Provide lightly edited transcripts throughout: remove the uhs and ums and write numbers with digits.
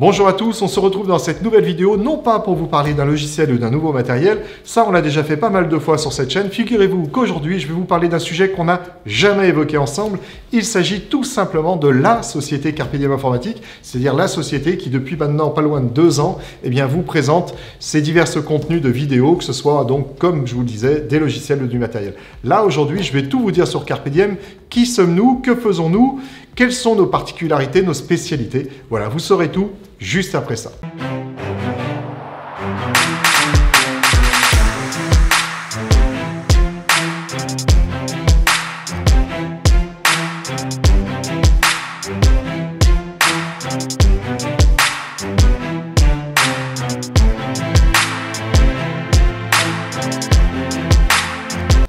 Bonjour à tous, on se retrouve dans cette nouvelle vidéo, non pas pour vous parler d'un logiciel ou d'un nouveau matériel, ça on l'a déjà fait pas mal de fois sur cette chaîne. Figurez-vous qu'aujourd'hui je vais vous parler d'un sujet qu'on n'a jamais évoqué ensemble. Il s'agit tout simplement de la société Carpe Diem Informatique, c'est-à-dire la société qui depuis maintenant pas loin de 2 ans vous présente ces divers contenus de vidéos, que ce soit donc comme je vous le disais, des logiciels ou du matériel. Là aujourd'hui je vais tout vous dire sur Carpe Diem, qui sommes-nous, que faisons-nous, quelles sont nos particularités, nos spécialités. Voilà, vous saurez tout juste après ça.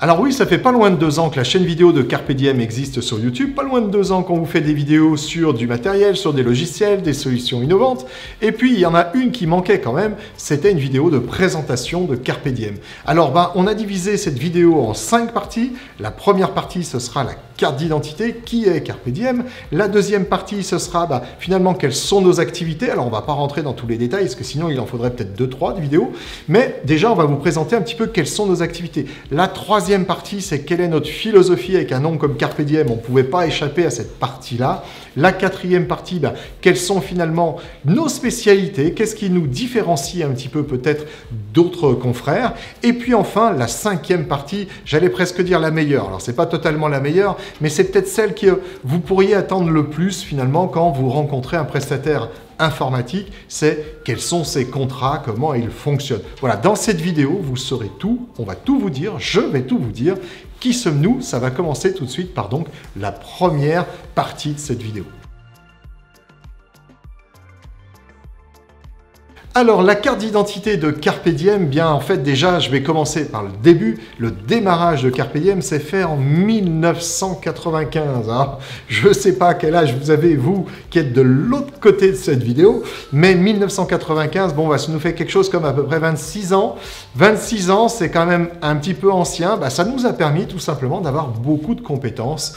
Alors oui, ça fait pas loin de 2 ans que la chaîne vidéo de Carpe Diem existe sur YouTube, pas loin de 2 ans qu'on vous fait des vidéos sur du matériel, sur des logiciels, des solutions innovantes. Et puis il y en a une qui manquait quand même, c'était une vidéo de présentation de Carpe Diem. Alors on a divisé cette vidéo en 5 parties. La première partie, ce sera la carte d'identité, qui est Carpe Diem. La deuxième partie, ce sera finalement quelles sont nos activités. Alors on va pas rentrer dans tous les détails, parce que sinon il en faudrait peut-être 2-3 de vidéos. Mais déjà, on va vous présenter un petit peu quelles sont nos activités. La troisième partie, c'est quelle est notre philosophie avec un nom comme Carpe Diem. On ne pouvait pas échapper à cette partie-là. La quatrième partie, quelles sont finalement nos spécialités, qu'est-ce qui nous différencie un petit peu peut-être d'autres confrères. Et puis enfin, la cinquième partie, j'allais presque dire la meilleure. Alors c'est pas totalement la meilleure, mais c'est peut-être celle que vous pourriez attendre le plus finalement quand vous rencontrez un prestataire informatique, c'est quels sont ces contrats, comment ils fonctionnent. Voilà, dans cette vidéo, vous saurez tout, on va tout vous dire, je vais tout vous dire. Qui sommes-nous? Ça va commencer tout de suite par donc la première partie de cette vidéo. Alors, la carte d'identité de Carpe Diem, en fait, déjà, je vais commencer par le début. Le démarrage de Carpe Diem s'est fait en 1995. Alors, je ne sais pas quel âge vous avez, vous, qui êtes de l'autre côté de cette vidéo, mais 1995, ça nous fait quelque chose comme à peu près 26 ans. 26 ans, c'est quand même un petit peu ancien. Ça nous a permis tout simplement d'avoir beaucoup de compétences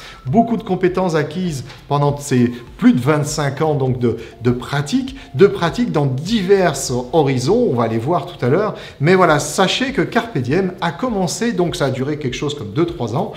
acquises pendant ces plus de 25 ans donc de pratique dans divers horizons, on va les voir tout à l'heure, mais voilà, sachez que Carpe Diem a commencé, donc ça a duré quelque chose comme 2-3 ans,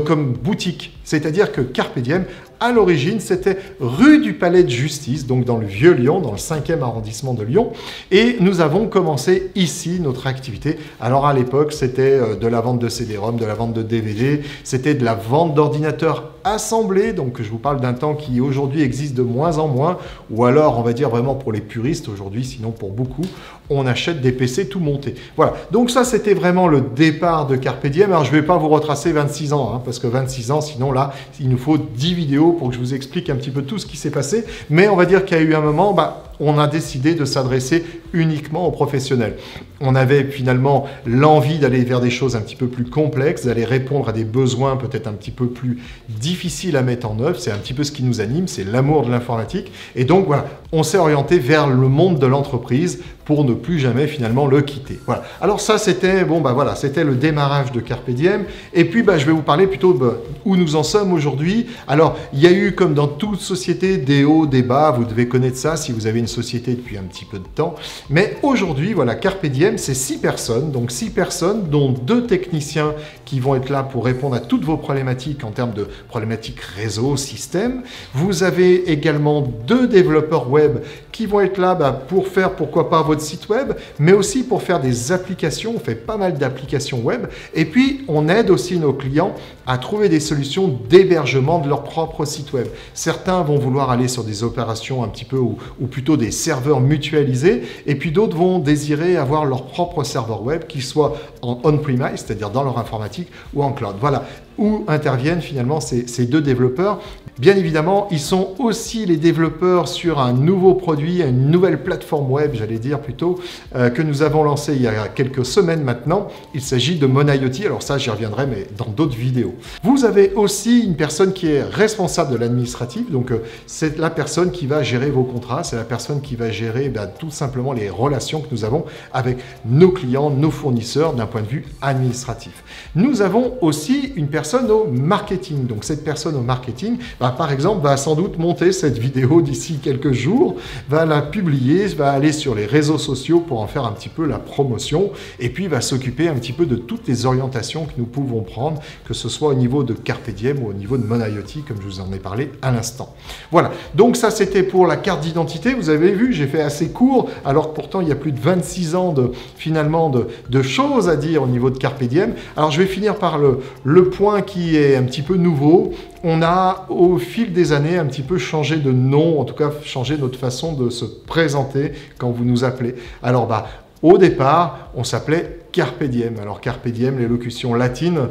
comme boutique, c'est-à-dire que Carpe Diem, à l'origine, c'était rue du Palais de Justice, donc dans le Vieux-Lyon, dans le 5e arrondissement de Lyon. Et nous avons commencé ici notre activité. Alors à l'époque, c'était de la vente de CD-ROM, de la vente de DVD, c'était de la vente d'ordinateurs assemblés. Donc je vous parle d'un temps qui aujourd'hui existe de moins en moins, ou alors on va dire vraiment pour les puristes aujourd'hui, sinon pour beaucoup, on achète des PC tout montés. Voilà, donc ça c'était vraiment le départ de Carpe Diem. Alors je ne vais pas vous retracer 26 ans, parce que 26 ans, sinon là, il nous faut 10 vidéos pour que je vous explique un petit peu tout ce qui s'est passé. Mais on va dire qu'il y a eu un moment, on a décidé de s'adresser uniquement aux professionnels. On avait finalement l'envie d'aller vers des choses un petit peu plus complexes, d'aller répondre à des besoins peut-être un petit peu plus difficiles à mettre en œuvre. C'est un petit peu ce qui nous anime, c'est l'amour de l'informatique. Et donc voilà, on s'est orienté vers le monde de l'entreprise pour ne plus jamais finalement le quitter. Voilà. Alors ça c'était c'était le démarrage de Carpe Diem. Et puis je vais vous parler plutôt où nous en sommes aujourd'hui. Alors il y a eu, comme dans toute société, des hauts, des bas. Vous devez connaître ça si vous avez une société depuis un petit peu de temps. Mais aujourd'hui, voilà, Carpe Diem, c'est 6 personnes. Donc 6 personnes, dont 2 techniciens qui vont être là pour répondre à toutes vos problématiques en termes de problématiques réseau, système. Vous avez également 2 développeurs web qui vont être là pour faire, pourquoi pas, votre site web, mais aussi pour faire des applications. On fait pas mal d'applications web. Et puis, on aide aussi nos clients à trouver des solutions d'hébergement de leur propre site web. Certains vont vouloir aller sur des opérations un petit peu, ou plutôt des serveurs mutualisés, et puis d'autres vont désirer avoir leur propre serveur web, qui soit en on-premise, c'est-à-dire dans leur informatique, ou en cloud. Voilà où interviennent finalement ces 2 développeurs. Bien évidemment, ils sont aussi les développeurs sur un nouveau produit, une nouvelle plateforme web, j'allais dire plutôt, que nous avons lancé il y a quelques semaines maintenant. Il s'agit de MonIoT. Alors ça, j'y reviendrai, mais dans d'autres vidéos. Vous avez aussi une personne qui est responsable de l'administratif. Donc, c'est la personne qui va gérer vos contrats. C'est la personne qui va gérer tout simplement les relations que nous avons avec nos clients, nos fournisseurs d'un point de vue administratif. Nous avons aussi une personne personne au marketing. Donc cette personne au marketing, par exemple, va sans doute monter cette vidéo d'ici quelques jours, va la publier, va aller sur les réseaux sociaux pour en faire un petit peu la promotion, et puis va s'occuper un petit peu de toutes les orientations que nous pouvons prendre, que ce soit au niveau de Carpe Diem ou au niveau de Monaioti, comme je vous en ai parlé à l'instant. Voilà, donc ça c'était pour la carte d'identité. Vous avez vu, j'ai fait assez court, alors que pourtant il y a plus de 26 ans finalement de choses à dire au niveau de Carpe Diem. Alors je vais finir par le point qui est un petit peu nouveau. On a au fil des années un petit peu changé de nom, en tout cas changé notre façon de se présenter quand vous nous appelez. Alors au départ, on s'appelait Carpe Diem. Alors Carpe Diem, l'élocution latine,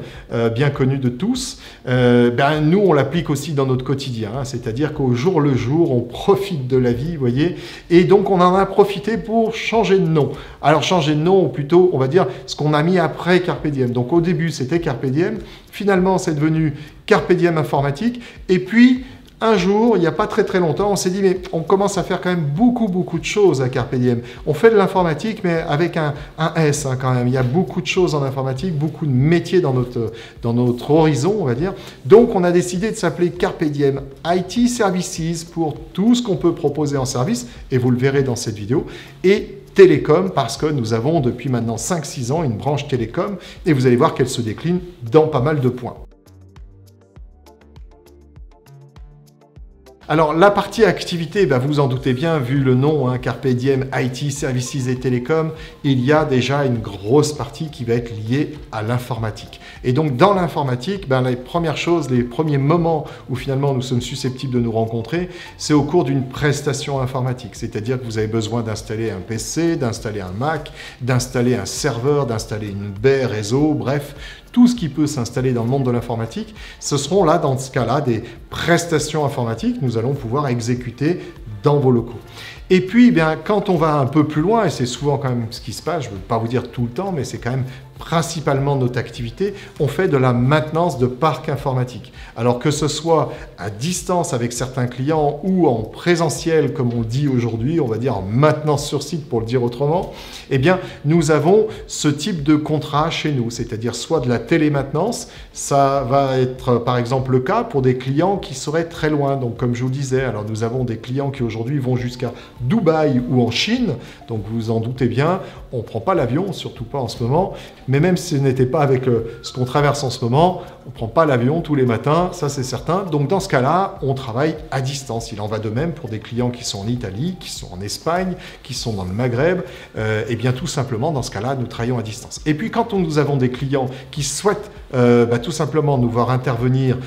bien connue de tous, nous on l'applique aussi dans notre quotidien, hein, c'est-à-dire qu'au jour le jour, on profite de la vie, vous voyez, et donc on en a profité pour changer de nom. Alors changer de nom, ou plutôt, on va dire, ce qu'on a mis après Carpe Diem. Donc au début, c'était Carpe Diem, finalement c'est devenu Carpe Diem informatique, et puis un jour, il n'y a pas très longtemps, on s'est dit, mais on commence à faire quand même beaucoup de choses à Carpe Diem. On fait de l'informatique, mais avec un S hein, quand même. Il y a beaucoup de choses en informatique, beaucoup de métiers dans notre horizon, on va dire. Donc, on a décidé de s'appeler Carpe Diem IT Services pour tout ce qu'on peut proposer en service, et vous le verrez dans cette vidéo, et télécom, parce que nous avons depuis maintenant 5-6 ans une branche télécom, et vous allez voir qu'elle se décline dans pas mal de points. Alors, la partie activité, vous en doutez bien, vu le nom, hein, Carpe Diem, IT, Services et Télécom, il y a déjà une grosse partie qui va être liée à l'informatique. Et donc, dans l'informatique, les premières choses, les premiers moments où finalement nous sommes susceptibles de nous rencontrer, c'est au cours d'une prestation informatique. C'est-à-dire que vous avez besoin d'installer un PC, d'installer un Mac, d'installer un serveur, d'installer une baie réseau, bref, tout ce qui peut s'installer dans le monde de l'informatique, ce seront là, dans ce cas-là, des prestations informatiques que nous allons pouvoir exécuter dans vos locaux. Et puis, quand on va un peu plus loin, et c'est souvent quand même ce qui se passe, je ne veux pas vous dire tout le temps, mais c'est quand même principalement notre activité, on fait de la maintenance de parc informatique. Alors que ce soit à distance avec certains clients ou en présentiel, comme on dit aujourd'hui, on va dire en maintenance sur site pour le dire autrement, nous avons ce type de contrat chez nous, c'est-à-dire soit de la télémaintenance, ça va être par exemple le cas pour des clients qui seraient très loin. Donc comme je vous disais, alors nous avons des clients qui aujourd'hui vont jusqu'à Dubaï ou en Chine, donc vous en doutez bien, on ne prend pas l'avion, surtout pas en ce moment, mais même si ce n'était pas avec ce qu'on traverse en ce moment, on ne prend pas l'avion tous les matins, ça c'est certain. Donc dans ce cas-là, on travaille à distance. Il en va de même pour des clients qui sont en Italie, qui sont en Espagne, qui sont dans le Maghreb. Tout simplement, dans ce cas-là, nous travaillons à distance. Et puis quand nous avons des clients qui souhaitent tout simplement nous voir intervenir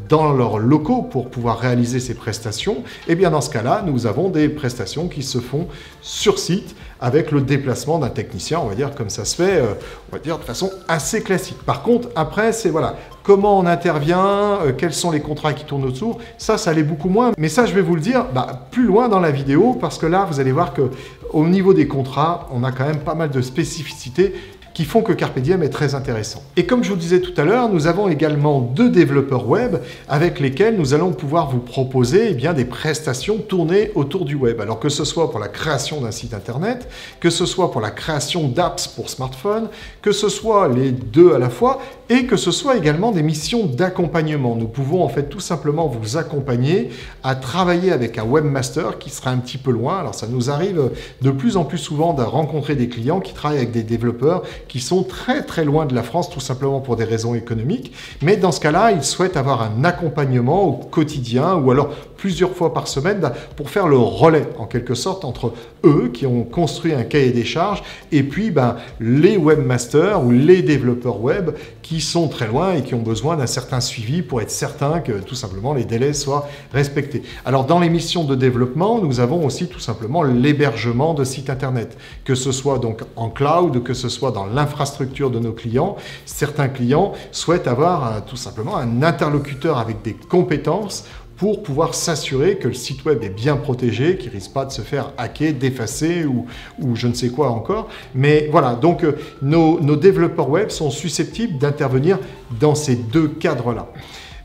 dans leurs locaux pour pouvoir réaliser ces prestations, dans ce cas-là, nous avons des prestations qui se font sur site avec le déplacement d'un technicien, on va dire comme ça se fait, on va dire de façon assez classique. Par contre, après, c'est voilà, comment on intervient, quels sont les contrats qui tournent autour, ça allait beaucoup moins. Mais ça, je vais vous le dire plus loin dans la vidéo, parce que là, vous allez voir qu'au niveau des contrats, on a quand même pas mal de spécificités qui font que Carpe Diem est très intéressant. Et comme je vous disais tout à l'heure, nous avons également 2 développeurs web avec lesquels nous allons pouvoir vous proposer des prestations tournées autour du web. Alors que ce soit pour la création d'un site internet, que ce soit pour la création d'apps pour smartphone, que ce soit les deux à la fois, et que ce soit également des missions d'accompagnement. Nous pouvons en fait tout simplement vous accompagner à travailler avec un webmaster qui sera un petit peu loin. Alors ça nous arrive de plus en plus souvent de rencontrer des clients qui travaillent avec des développeurs qui sont très loin de la France, tout simplement pour des raisons économiques. Mais dans ce cas-là, ils souhaitent avoir un accompagnement au quotidien ou alors plusieurs fois par semaine pour faire le relais, en quelque sorte, entre eux qui ont construit un cahier des charges et puis les webmasters ou les développeurs web qui sont très loin et qui ont besoin d'un certain suivi pour être certain que tout simplement les délais soient respectés. Alors dans les missions de développement, nous avons aussi tout simplement l'hébergement de sites internet, que ce soit donc en cloud, que ce soit dans l'infrastructure de nos clients. Certains clients souhaitent avoir tout simplement un interlocuteur avec des compétences pour pouvoir s'assurer que le site web est bien protégé, qu'il ne risque pas de se faire hacker, d'effacer ou je ne sais quoi encore. Mais voilà, donc nos développeurs web sont susceptibles d'intervenir dans ces 2 cadres-là.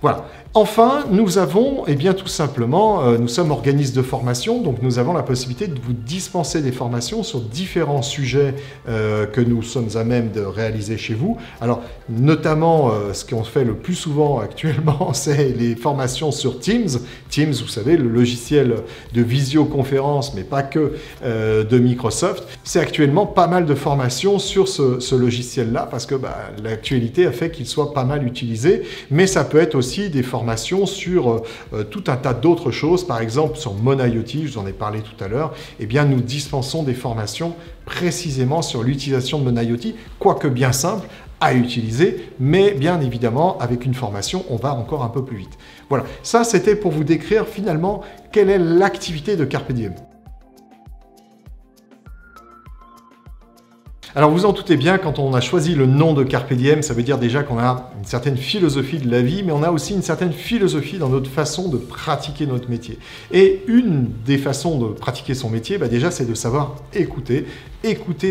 Voilà. Enfin, nous avons, eh bien tout simplement, nous sommes organismes de formation, donc nous avons la possibilité de vous dispenser des formations sur différents sujets que nous sommes à même de réaliser chez vous. Alors, notamment, ce qu'on fait le plus souvent actuellement, c'est les formations sur Teams. Teams, vous savez, le logiciel de visioconférence, mais pas que, de Microsoft. C'est actuellement pas mal de formations sur ce logiciel-là, parce que l'actualité a fait qu'il soit pas mal utilisé, mais ça peut être aussi des formations sur tout un tas d'autres choses, par exemple sur MonIoT, je vous en ai parlé tout à l'heure. Eh bien, nous dispensons des formations précisément sur l'utilisation de MonIoT, quoique bien simple à utiliser, mais bien évidemment, avec une formation, on va encore un peu plus vite. Voilà, ça c'était pour vous décrire finalement quelle est l'activité de Carpe Diem. Alors vous en doutez bien, quand on a choisi le nom de Carpe Diem, ça veut dire déjà qu'on a une certaine philosophie de la vie, mais on a aussi une certaine philosophie dans notre façon de pratiquer notre métier. Et une des façons de pratiquer son métier, déjà c'est de savoir écouter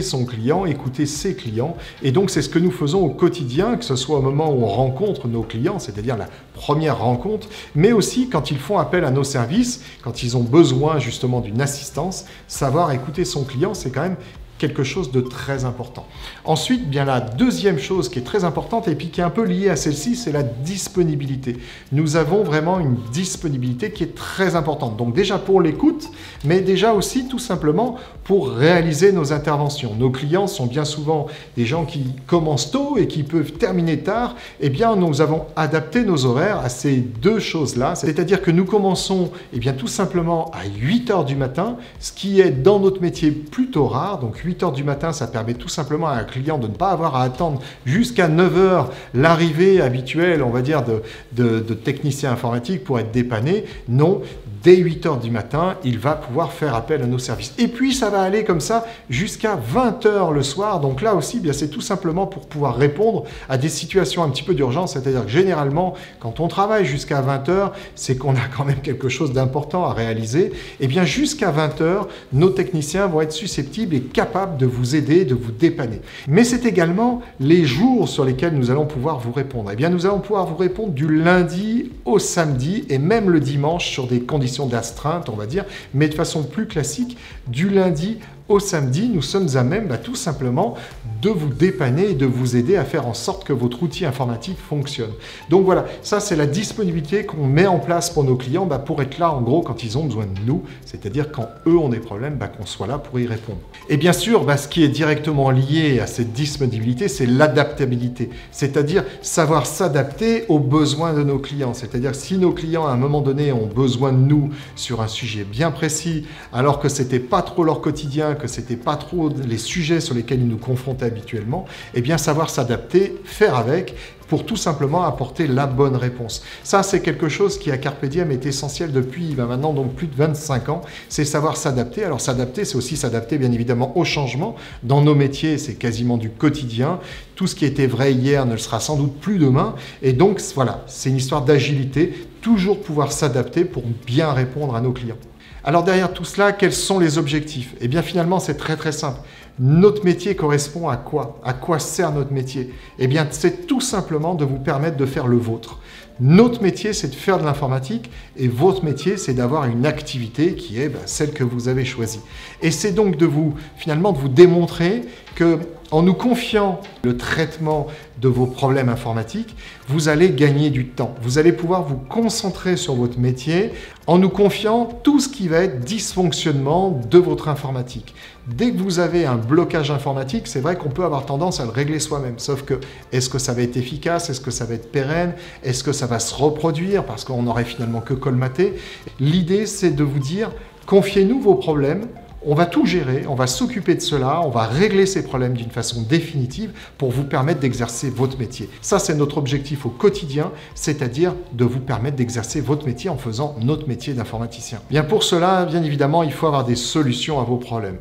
son client, écouter ses clients. Et donc c'est ce que nous faisons au quotidien, que ce soit au moment où on rencontre nos clients, c'est-à-dire la première rencontre, mais aussi quand ils font appel à nos services, quand ils ont besoin justement d'une assistance, savoir écouter son client, c'est quand même quelque chose de très important. Ensuite, bien la deuxième chose qui est très importante et puis qui est un peu liée à celle-ci, c'est la disponibilité. Nous avons vraiment une disponibilité qui est très importante. Donc déjà pour l'écoute, mais déjà aussi tout simplement pour réaliser nos interventions. Nos clients sont bien souvent des gens qui commencent tôt et qui peuvent terminer tard. Eh bien, nous avons adapté nos horaires à ces deux choses-là. C'est-à-dire que nous commençons tout simplement à 8 h du matin, ce qui est dans notre métier plutôt rare. Donc 8 h du matin, ça permet tout simplement à un client de ne pas avoir à attendre jusqu'à 9 h l'arrivée habituelle, on va dire, de technicien informatique pour être dépanné. Non, dès 8 h du matin, il va pouvoir faire appel à nos services. Et puis, ça va aller comme ça jusqu'à 20 h le soir. Donc là aussi, c'est tout simplement pour pouvoir répondre à des situations un petit peu d'urgence. C'est-à-dire que généralement, quand on travaille jusqu'à 20 h, c'est qu'on a quand même quelque chose d'important à réaliser. Et bien, jusqu'à 20 h, nos techniciens vont être susceptibles et capables de vous aider, de vous dépanner. Mais c'est également les jours sur lesquels nous allons pouvoir vous répondre. Eh bien, nous allons pouvoir vous répondre du lundi au samedi et même le dimanche sur des conditions d'astreinte, on va dire, mais de façon plus classique, du lundi au samedi, nous sommes à même tout simplement de vous dépanner et de vous aider à faire en sorte que votre outil informatique fonctionne. Donc voilà, ça c'est la disponibilité qu'on met en place pour nos clients pour être là en gros quand ils ont besoin de nous, c'est-à-dire quand eux ont des problèmes, qu'on soit là pour y répondre. Et bien sûr, ce qui est directement lié à cette disponibilité, c'est l'adaptabilité, c'est-à-dire savoir s'adapter aux besoins de nos clients. C'est-à-dire si nos clients à un moment donné ont besoin de nous sur un sujet bien précis, alors que c'était pas trop leur quotidien, que c'était pas trop les sujets sur lesquels ils nous confrontaient habituellement, eh bien savoir s'adapter, faire avec, pour tout simplement apporter la bonne réponse. Ça, c'est quelque chose qui à Carpe Diem est essentiel depuis maintenant donc plus de 25 ans, c'est savoir s'adapter. Alors s'adapter, c'est aussi s'adapter bien évidemment au changement. Dans nos métiers, c'est quasiment du quotidien. Tout ce qui était vrai hier ne le sera sans doute plus demain. Et donc voilà, c'est une histoire d'agilité, toujours pouvoir s'adapter pour bien répondre à nos clients. Alors derrière tout cela, quels sont les objectifs? Eh bien finalement, c'est très très simple. Notre métier correspond à quoi? À quoi sert notre métier? Eh bien, c'est tout simplement de vous permettre de faire le vôtre. Notre métier, c'est de faire de l'informatique et votre métier, c'est d'avoir une activité qui est celle que vous avez choisie. Et c'est donc finalement de vous démontrer que en nous confiant le traitement de vos problèmes informatiques, vous allez gagner du temps. Vous allez pouvoir vous concentrer sur votre métier en nous confiant tout ce qui va être dysfonctionnement de votre informatique. Dès que vous avez un blocage informatique, c'est vrai qu'on peut avoir tendance à le régler soi-même. Sauf que, est-ce que ça va être efficace? Est-ce que ça va être pérenne? Est-ce que ça va se reproduire? Parce qu'on n'aurait finalement que colmaté. L'idée, c'est de vous dire, confiez-nous vos problèmes. On va tout gérer, on va s'occuper de cela, on va régler ces problèmes d'une façon définitive pour vous permettre d'exercer votre métier. Ça, c'est notre objectif au quotidien, c'est-à-dire de vous permettre d'exercer votre métier en faisant notre métier d'informaticien. Bien pour cela, bien évidemment, il faut avoir des solutions à vos problèmes.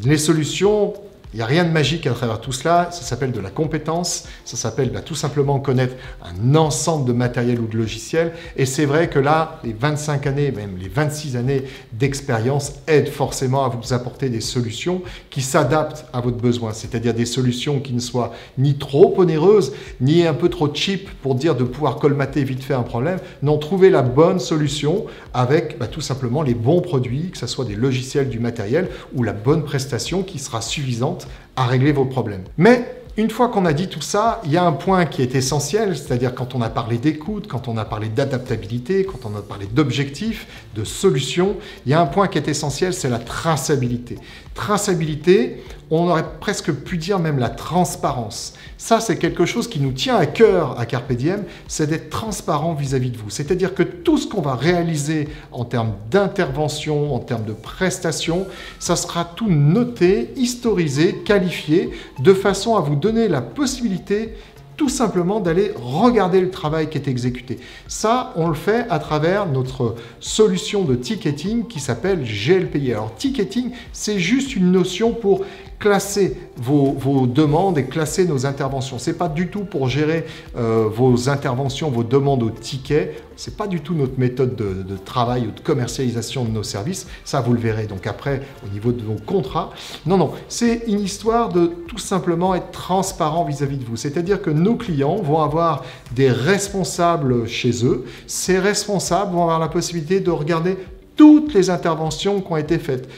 Les solutions, Il n'y a rien de magique à travers tout cela, ça s'appelle de la compétence, ça s'appelle tout simplement connaître un ensemble de matériel ou de logiciels. Et c'est vrai que là, les 25 années, même les 26 années d'expérience aident forcément à vous apporter des solutions qui s'adaptent à votre besoin, c'est-à-dire des solutions qui ne soient ni trop onéreuses, ni un peu trop cheap pour dire de pouvoir colmater vite fait un problème. Non, trouver la bonne solution avec tout simplement les bons produits, que ce soit des logiciels, du matériel ou la bonne prestation qui sera suffisante à régler vos problèmes. Mais une fois qu'on a dit tout ça, il y a un point qui est essentiel, c'est-à-dire quand on a parlé d'écoute, quand on a parlé d'adaptabilité, quand on a parlé d'objectifs, de solutions, il y a un point qui est essentiel, c'est la traçabilité. Traçabilité, on aurait presque pu dire même la transparence. Ça, c'est quelque chose qui nous tient à cœur à Carpe Diem, c'est d'être transparent vis-à-vis de vous. C'est-à-dire que tout ce qu'on va réaliser en termes d'intervention, en termes de prestations, ça sera tout noté, historisé, qualifié, de façon à vous donner la possibilité tout simplement d'aller regarder le travail qui est exécuté. Ça, on le fait à travers notre solution de ticketing qui s'appelle GLPI. Alors, ticketing, c'est juste une notion pour classer vos demandes et classer nos interventions. Ce n'est pas du tout pour gérer vos interventions, vos demandes au ticket. Ce n'est pas du tout notre méthode de travail ou de commercialisation de nos services. Ça, vous le verrez donc après au niveau de vos contrats. Non, non, c'est une histoire de tout simplement être transparent vis-à-vis de vous. C'est-à-dire que nos clients vont avoir des responsables chez eux. Ces responsables vont avoir la possibilité de regarder toutes les interventions qui ont été faites.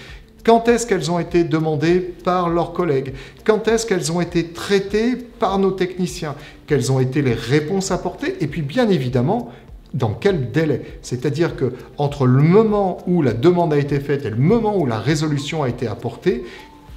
Quand est-ce qu'elles ont été demandées par leurs collègues? Quand est-ce qu'elles ont été traitées par nos techniciens? Quelles ont été les réponses apportées? Et puis bien évidemment, dans quel délai? C'est-à-dire que entre le moment où la demande a été faite et le moment où la résolution a été apportée,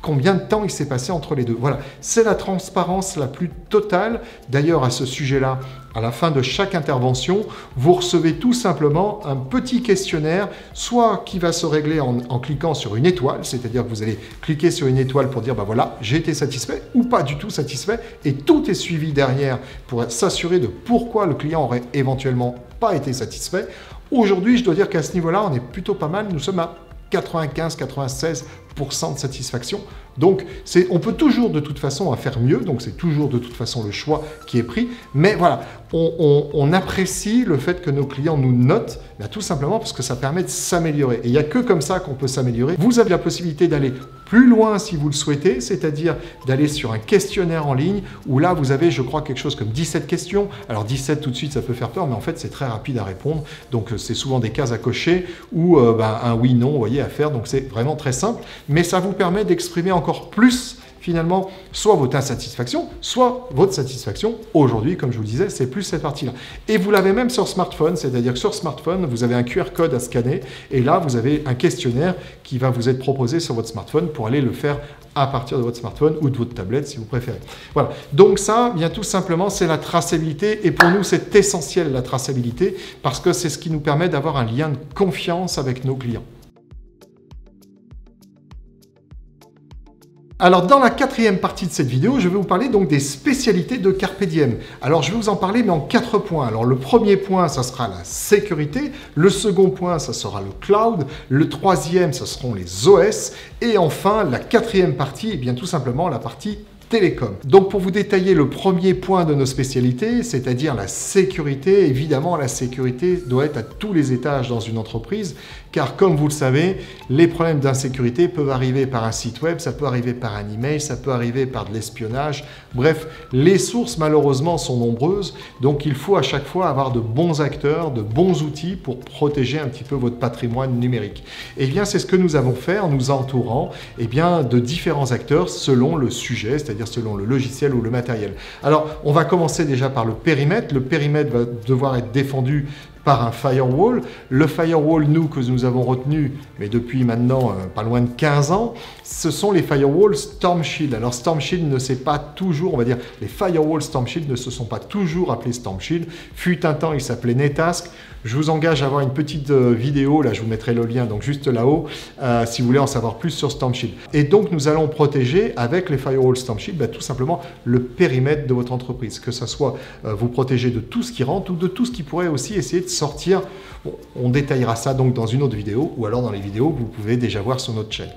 combien de temps il s'est passé entre les deux? Voilà, c'est la transparence la plus totale. D'ailleurs, à ce sujet-là, à la fin de chaque intervention, vous recevez tout simplement un petit questionnaire, soit qui va se régler en cliquant sur une étoile, c'est-à-dire que vous allez cliquer sur une étoile pour dire, voilà, j'ai été satisfait ou pas du tout satisfait, et tout est suivi derrière pour s'assurer de pourquoi le client aurait éventuellement pas été satisfait. Aujourd'hui, je dois dire qu'à ce niveau-là, on est plutôt pas mal, nous sommes à 95-96% de satisfaction. Donc, on peut toujours de toute façon faire mieux, donc c'est toujours de toute façon le choix qui est pris. Mais voilà, on apprécie le fait que nos clients nous notent, tout simplement parce que ça permet de s'améliorer. Et il n'y a que comme ça qu'on peut s'améliorer. Vous avez la possibilité d'aller plus loin si vous le souhaitez, c'est-à-dire d'aller sur un questionnaire en ligne où là, vous avez, je crois, quelque chose comme 17 questions. Alors 17 tout de suite, ça peut faire peur, mais en fait, c'est très rapide à répondre. Donc, c'est souvent des cases à cocher ou un oui, non, vous voyez, à faire. Donc, c'est vraiment très simple. Mais ça vous permet d'exprimer encore plus finalement, soit votre insatisfaction, soit votre satisfaction. Aujourd'hui, comme je vous le disais, c'est plus cette partie-là. Et vous l'avez même sur smartphone, c'est-à-dire que sur smartphone, vous avez un QR code à scanner et là, vous avez un questionnaire qui va vous être proposé sur votre smartphone pour aller le faire à partir de votre smartphone ou de votre tablette si vous préférez. Voilà. Donc ça, bien tout simplement, c'est la traçabilité et pour nous, c'est essentiel la traçabilité parce que c'est ce qui nous permet d'avoir un lien de confiance avec nos clients. Alors, dans la quatrième partie de cette vidéo, je vais vous parler donc des spécialités de Carpe Diem. Alors, je vais vous en parler, mais en 4 points. Alors, le premier point, ça sera la sécurité. Le second point, ça sera le cloud. Le troisième, ça seront les OS. Et enfin, la quatrième partie, bien tout simplement la partie télécom. Donc pour vous détailler le premier point de nos spécialités, c'est-à-dire la sécurité, évidemment la sécurité doit être à tous les étages dans une entreprise, car comme vous le savez, les problèmes d'insécurité peuvent arriver par un site web, ça peut arriver par un email, ça peut arriver par de l'espionnage. Bref, les sources malheureusement sont nombreuses, donc il faut à chaque fois avoir de bons acteurs, de bons outils pour protéger un petit peu votre patrimoine numérique. Et bien c'est ce que nous avons fait en nous entourant de différents acteurs selon le sujet, c'est-à-dire selon le logiciel ou le matériel. Alors, on va commencer déjà par le périmètre. Le périmètre va devoir être défendu par un firewall. Le firewall, nous, que nous avons retenu, mais depuis maintenant pas loin de 15 ans, ce sont les firewalls Storm Shield. Alors, Storm Shield ne s'est pas toujours, on va dire, les firewalls Storm Shield ne se sont pas toujours appelés Storm Shield. Fut un temps, ils s'appelaient Netask. Je vous engage à voir une petite vidéo, là je vous mettrai le lien, donc juste là-haut, si vous voulez en savoir plus sur Storm Shield. Et donc nous allons protéger avec les firewalls Storm Shield tout simplement le périmètre de votre entreprise, que ce soit vous protéger de tout ce qui rentre ou de tout ce qui pourrait aussi essayer de sortir. Bon, on détaillera ça donc dans une autre vidéo ou alors dans les vidéos que vous pouvez déjà voir sur notre chaîne.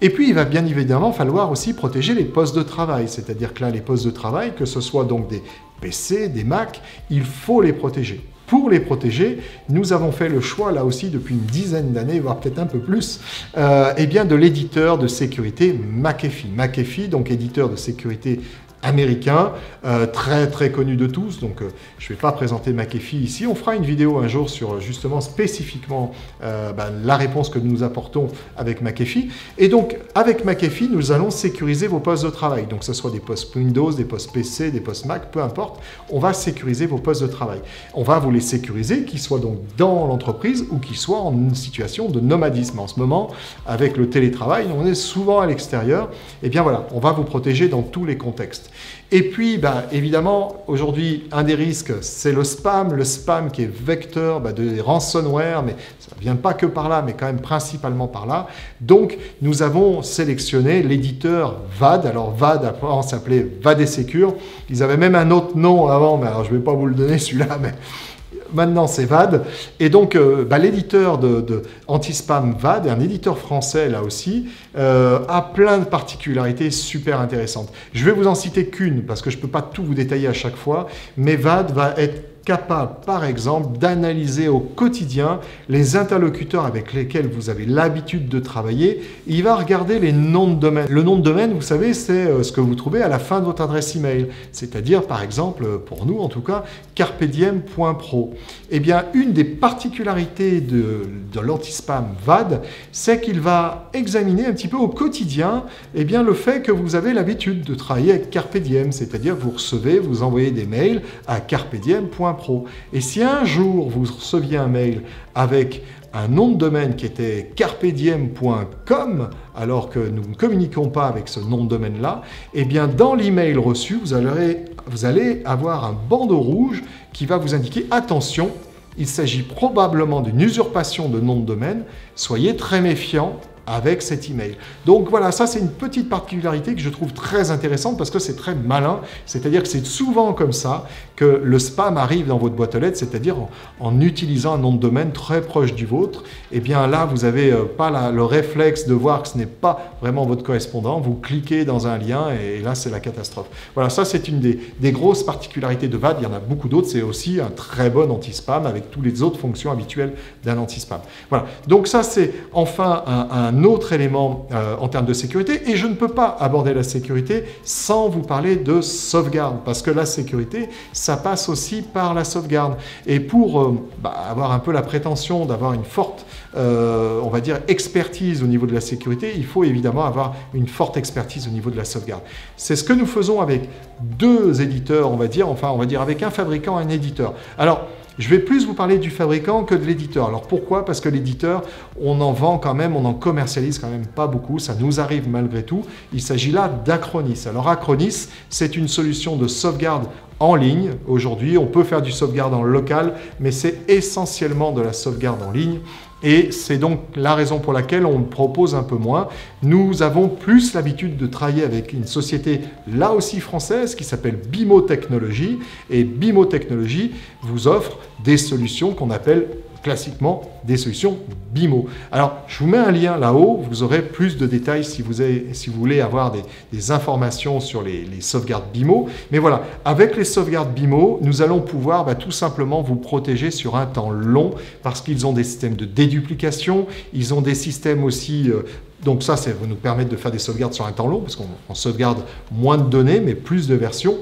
Et puis, il va bien évidemment falloir aussi protéger les postes de travail. C'est-à-dire que là, les postes de travail, que ce soit donc des PC, des Mac, il faut les protéger. Pour les protéger, nous avons fait le choix, là aussi, depuis une dizaine d'années, voire peut-être un peu plus, eh bien, de l'éditeur de sécurité McAfee. McAfee, donc éditeur de sécurité américain, très très connu de tous, donc je ne vais pas présenter McAfee ici. On fera une vidéo un jour sur justement spécifiquement la réponse que nous apportons avec McAfee. Et donc avec McAfee, nous allons sécuriser vos postes de travail. Donc que ce soit des postes Windows, des postes PC, des postes Mac, peu importe, on va sécuriser vos postes de travail. On va vous les sécuriser, qu'ils soient donc dans l'entreprise ou qu'ils soient en situation de nomadisme. En ce moment, avec le télétravail, on est souvent à l'extérieur. Et bien voilà, on va vous protéger dans tous les contextes. Et puis, évidemment, aujourd'hui, un des risques, c'est le spam qui est vecteur de ransomware, mais ça ne vient pas que par là, mais quand même principalement par là. Donc, nous avons sélectionné l'éditeur VAD. Alors, VAD, avant, s'appelait VAD et Secure. Ils avaient même un autre nom avant, mais alors je ne vais pas vous le donner celui-là, mais maintenant c'est VAD. Et donc l'éditeur de anti-spam VAD, un éditeur français là aussi, a plein de particularités super intéressantes. Je vais vous en citer qu'une parce que je ne peux pas tout vous détailler à chaque fois, mais VAD va être capable, par exemple, d'analyser au quotidien les interlocuteurs avec lesquels vous avez l'habitude de travailler. Il va regarder les noms de domaine. Le nom de domaine, vous savez, c'est ce que vous trouvez à la fin de votre adresse email. C'est-à-dire, par exemple, pour nous en tout cas, carpediem.pro. Eh bien, une des particularités de l'anti-spam VAD, c'est qu'il va examiner un petit peu au quotidien le fait que vous avez l'habitude de travailler avec Carpediem. C'est-à-dire, vous envoyez des mails à carpediem.pro. Et si un jour vous receviez un mail avec un nom de domaine qui était carpediem.com, alors que nous ne communiquons pas avec ce nom de domaine-là, eh bien dans l'email reçu, vous allez avoir un bandeau rouge qui va vous indiquer « Attention, il s'agit probablement d'une usurpation de nom de domaine, soyez très méfiants ». Avec cet email. Donc voilà, ça c'est une petite particularité que je trouve très intéressante parce que c'est très malin, c'est-à-dire que c'est souvent comme ça que le spam arrive dans votre boîte aux lettres, c'est-à-dire en utilisant un nom de domaine très proche du vôtre. Et bien là, vous n'avez pas le réflexe de voir que ce n'est pas vraiment votre correspondant, vous cliquez dans un lien et là c'est la catastrophe. Voilà, ça c'est une des grosses particularités de VAD, il y en a beaucoup d'autres, c'est aussi un très bon anti-spam avec toutes les autres fonctions habituelles d'un anti-spam. Voilà, donc ça c'est enfin un autre élément en termes de sécurité, et je ne peux pas aborder la sécurité sans vous parler de sauvegarde, parce que la sécurité, ça passe aussi par la sauvegarde. Et pour avoir un peu la prétention d'avoir une forte, on va dire, expertise au niveau de la sécurité, il faut évidemment avoir une forte expertise au niveau de la sauvegarde. C'est ce que nous faisons avec deux éditeurs, on va dire avec un fabricant et un éditeur. Alors, je vais plus vous parler du fabricant que de l'éditeur. Alors pourquoi? Parce que l'éditeur, on en vend quand même, on en commercialise quand même pas beaucoup, ça nous arrive malgré tout. Il s'agit là d'Acronis. Alors Acronis, c'est une solution de sauvegarde en ligne. Aujourd'hui, on peut faire du sauvegarde en local, mais c'est essentiellement de la sauvegarde en ligne. Et c'est donc la raison pour laquelle on le propose un peu moins. Nous avons plus l'habitude de travailler avec une société là aussi française qui s'appelle Bimo Technologies. Et Bimo Technologies vous offre des solutions qu'on appelle classiquement des solutions BIMO. Alors, je vous mets un lien là-haut, vous aurez plus de détails si vous voulez avoir des informations sur les sauvegardes BIMO. Mais voilà, avec les sauvegardes BIMO, nous allons pouvoir tout simplement vous protéger sur un temps long parce qu'ils ont des systèmes de déduplication, ils ont des systèmes aussi... donc ça va nous permettre de faire des sauvegardes sur un temps long parce qu'on sauvegarde moins de données mais plus de versions.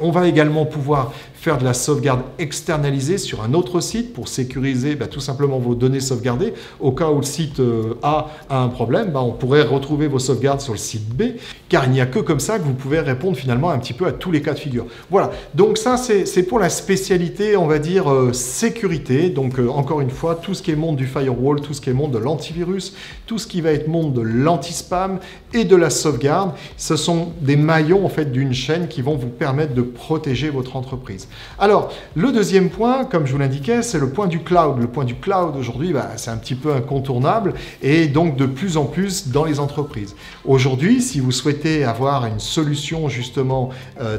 On va également pouvoir faire de la sauvegarde externalisée sur un autre site pour sécuriser tout simplement vos données sauvegardées. Au cas où le site A a un problème, on pourrait retrouver vos sauvegardes sur le site B, car il n'y a que comme ça que vous pouvez répondre finalement un petit peu à tous les cas de figure. Voilà, donc ça c'est pour la spécialité, on va dire, sécurité. Donc encore une fois, tout ce qui est monde du firewall, tout ce qui est monde de l'antivirus, tout ce qui va être monde de l'anti-spam et de la sauvegarde, ce sont des maillons en fait d'une chaîne qui vont vous permettre de protéger votre entreprise. Alors, le deuxième point, comme je vous l'indiquais, c'est le point du cloud. Le point du cloud, aujourd'hui, c'est un petit peu incontournable et donc de plus en plus dans les entreprises. Aujourd'hui, si vous souhaitez avoir une solution justement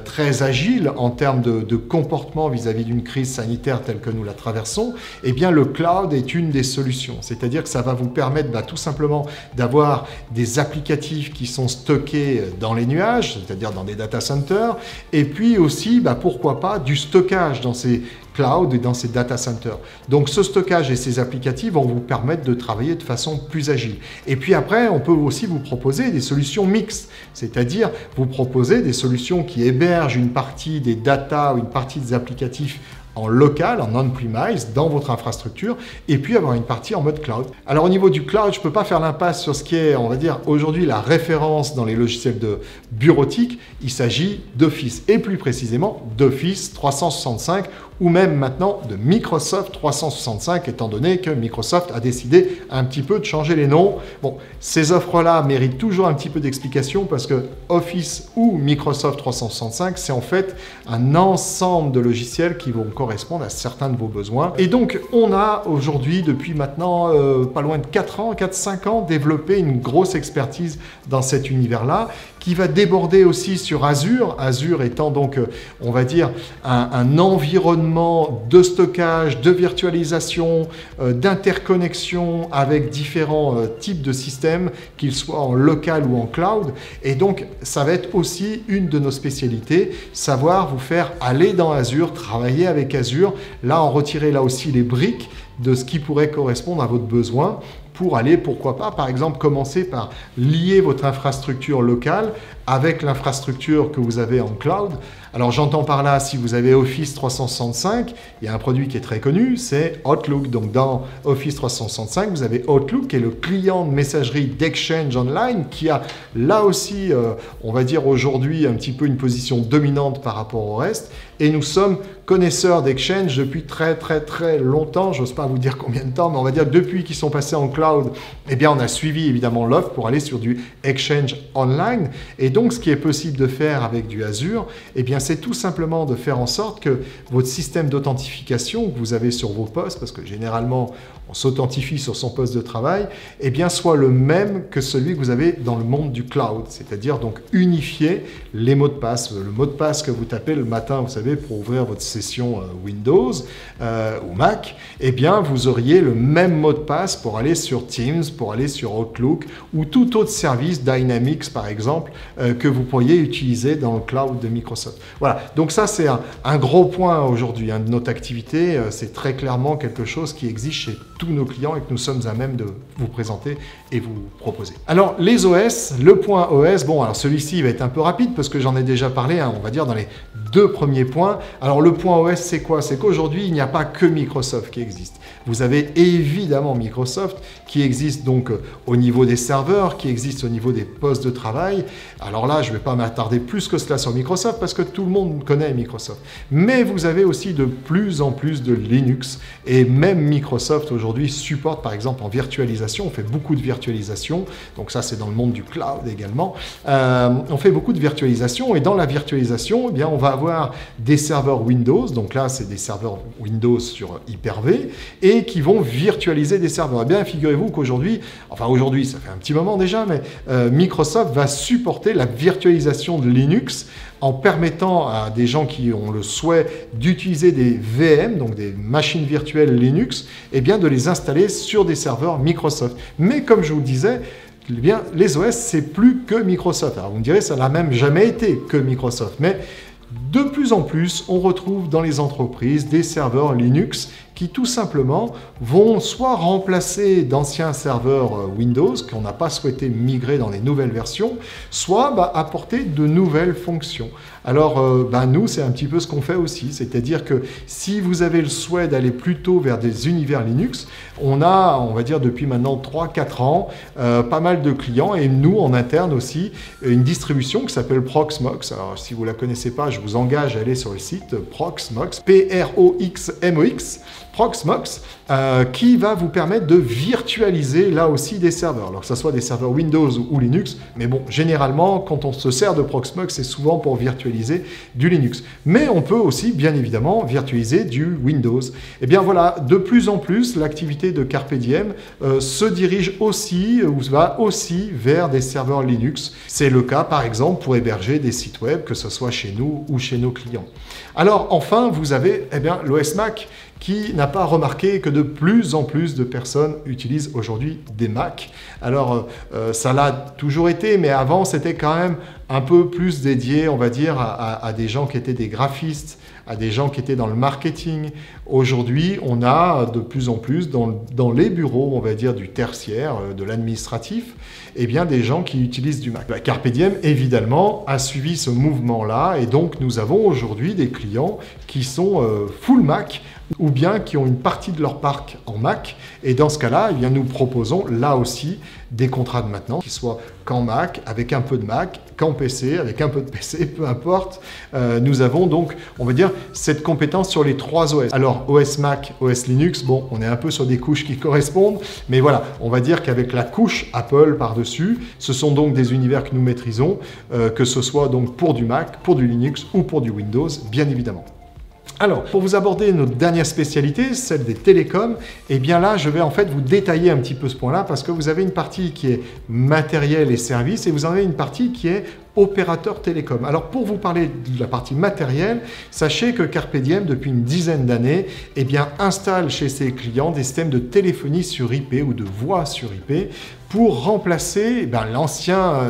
très agile en termes de comportement vis-à-vis d'une crise sanitaire telle que nous la traversons, eh bien le cloud est une des solutions. C'est-à-dire que ça va vous permettre tout simplement d'avoir des applicatifs qui sont stockés dans les nuages, c'est-à-dire dans des data centers, et puis aussi, pourquoi pas, du stockage dans ces cloud et dans ces data centers. Donc ce stockage et ces applicatifs vont vous permettre de travailler de façon plus agile. Et puis après, on peut aussi vous proposer des solutions mixtes, c'est-à-dire vous proposer des solutions qui hébergent une partie des data ou une partie des applicatifs en local, en on-premise, dans votre infrastructure, et puis avoir une partie en mode cloud. Alors au niveau du cloud, je ne peux pas faire l'impasse sur ce qui est, on va dire, aujourd'hui la référence dans les logiciels de bureautique. Il s'agit d'Office, et plus précisément d'Office 365, ou même maintenant de Microsoft 365, étant donné que Microsoft a décidé un petit peu de changer les noms. Bon, ces offres-là méritent toujours un petit peu d'explication parce que Office ou Microsoft 365, c'est en fait un ensemble de logiciels qui vont correspondre à certains de vos besoins. Et donc, on a aujourd'hui, depuis maintenant pas loin de 4-5 ans, développé une grosse expertise dans cet univers-là, qui va déborder aussi sur Azure. Azure étant donc, on va dire, un environnement de stockage, de virtualisation, d'interconnexion avec différents types de systèmes, qu'ils soient en local ou en cloud. Et donc, ça va être aussi une de nos spécialités, savoir vous faire aller dans Azure, travailler avec Azure, là en retirer là aussi les briques de ce qui pourrait correspondre à votre besoin, pour aller, pourquoi pas, par exemple, commencer par lier votre infrastructure locale avec l'infrastructure que vous avez en cloud. Alors j'entends par là, si vous avez Office 365, il y a un produit qui est très connu, c'est Outlook. Donc dans Office 365, vous avez Outlook qui est le client de messagerie d'Exchange Online qui a là aussi, on va dire aujourd'hui, un petit peu une position dominante par rapport au reste. Et nous sommes connaisseurs d'Exchange depuis très longtemps, j'ose pas vous dire combien de temps, mais on va dire depuis qu'ils sont passés en cloud, eh bien on a suivi évidemment l'offre pour aller sur du Exchange Online. Et donc ce qui est possible de faire avec du Azure, eh bien c'est tout simplement de faire en sorte que votre système d'authentification que vous avez sur vos postes, parce que généralement on s'authentifie sur son poste de travail, eh bien soit le même que celui que vous avez dans le monde du cloud, c'est-à-dire donc unifier les mots de passe. Le mot de passe que vous tapez le matin, vous savez, pour ouvrir votre session Windows ou Mac, eh bien vous auriez le même mot de passe pour aller sur Teams, pour aller sur Outlook ou tout autre service Dynamics par exemple que vous pourriez utiliser dans le cloud de Microsoft. Voilà, donc ça c'est un gros point aujourd'hui de notre activité, c'est très clairement quelque chose qui existe chez tous nos clients et que nous sommes à même de vous présenter et vous proposer. Alors les OS, le point OS, bon alors celui-ci va être un peu rapide parce que j'en ai déjà parlé, on va dire dans les 2 premiers points. Alors le point OS c'est quoi? C'est qu'aujourd'hui il n'y a pas que Microsoft qui existe. Vous avez évidemment Microsoft qui existe donc au niveau des serveurs, qui existe au niveau des postes de travail. Alors là je ne vais pas m'attarder plus que cela sur Microsoft parce que tout le monde connaît Microsoft. Mais vous avez aussi de plus en plus de Linux et même Microsoft aujourd'hui supporte par exemple en virtualisation, on fait beaucoup de virtualisation, donc ça c'est dans le monde du cloud également, on fait beaucoup de virtualisation et dans la virtualisation, eh bien, on va avoir des serveurs Windows, donc là c'est des serveurs Windows sur Hyper-V et qui vont virtualiser des serveurs. Eh bien figurez-vous qu'aujourd'hui, enfin aujourd'hui ça fait un petit moment déjà, mais Microsoft va supporter la virtualisation de Linux en permettant à des gens qui ont le souhait d'utiliser des VM, donc des machines virtuelles Linux, eh bien de les installer sur des serveurs Microsoft. Mais comme je vous le disais, eh bien, les OS, c'est plus que Microsoft. Alors vous me direz, ça n'a même jamais été que Microsoft, mais de plus en plus, on retrouve dans les entreprises des serveurs Linux qui tout simplement vont soit remplacer d'anciens serveurs Windows qu'on n'a pas souhaité migrer dans les nouvelles versions, soit apporter de nouvelles fonctions. Alors nous, c'est un petit peu ce qu'on fait aussi, c'est-à-dire que si vous avez le souhait d'aller plutôt vers des univers Linux, on a, on va dire depuis maintenant 3-4 ans, pas mal de clients et nous en interne aussi, une distribution qui s'appelle Proxmox. Alors si vous ne la connaissez pas, je vous engage à aller sur le site Proxmox, Proxmox, Proxmox, qui va vous permettre de virtualiser là aussi des serveurs. Alors que ce soit des serveurs Windows ou Linux, mais bon, généralement, quand on se sert de Proxmox, c'est souvent pour virtualiser du Linux. Mais on peut aussi, bien évidemment, virtualiser du Windows. Et bien voilà, de plus en plus, l'activité de Carpe Diem se dirige aussi, ou va aussi vers des serveurs Linux. C'est le cas, par exemple, pour héberger des sites web, que ce soit chez nous ou chez nos clients. Alors, enfin, vous avez l'OS Mac, qui n'a pas remarqué que de plus en plus de personnes utilisent aujourd'hui des Mac. Alors, ça l'a toujours été, mais avant, c'était quand même un peu plus dédié, on va dire, à des gens qui étaient des graphistes, à des gens qui étaient dans le marketing. Aujourd'hui, on a de plus en plus dans les bureaux, on va dire, du tertiaire, de l'administratif, eh bien, des gens qui utilisent du Mac. Carpe Diem, évidemment, a suivi ce mouvement-là, et donc nous avons aujourd'hui des clients qui sont full Mac, ou bien qui ont une partie de leur parc en Mac. Et dans ce cas-là, eh bien, nous proposons là aussi des contrats de maintenance qui soient qu'en Mac, avec un peu de Mac, qu'en PC, avec un peu de PC, peu importe. Nous avons donc, on va dire, cette compétence sur les 3 OS. Alors, OS Mac, OS Linux, bon, on est un peu sur des couches qui correspondent, mais voilà, on va dire qu'avec la couche Apple par-dessus, ce sont donc des univers que nous maîtrisons, que ce soit donc pour du Mac, pour du Linux ou pour du Windows, bien évidemment. Alors, pour vous aborder notre dernière spécialité, celle des télécoms, eh bien là, je vais en fait vous détailler un petit peu ce point-là parce que vous avez une partie qui est matériel et services et vous en avez une partie qui est opérateur télécom. Alors, pour vous parler de la partie matérielle, sachez que Carpe Diem, depuis une dizaine d'années, eh bien, installe chez ses clients des systèmes de téléphonie sur IP ou de voix sur IP pour remplacer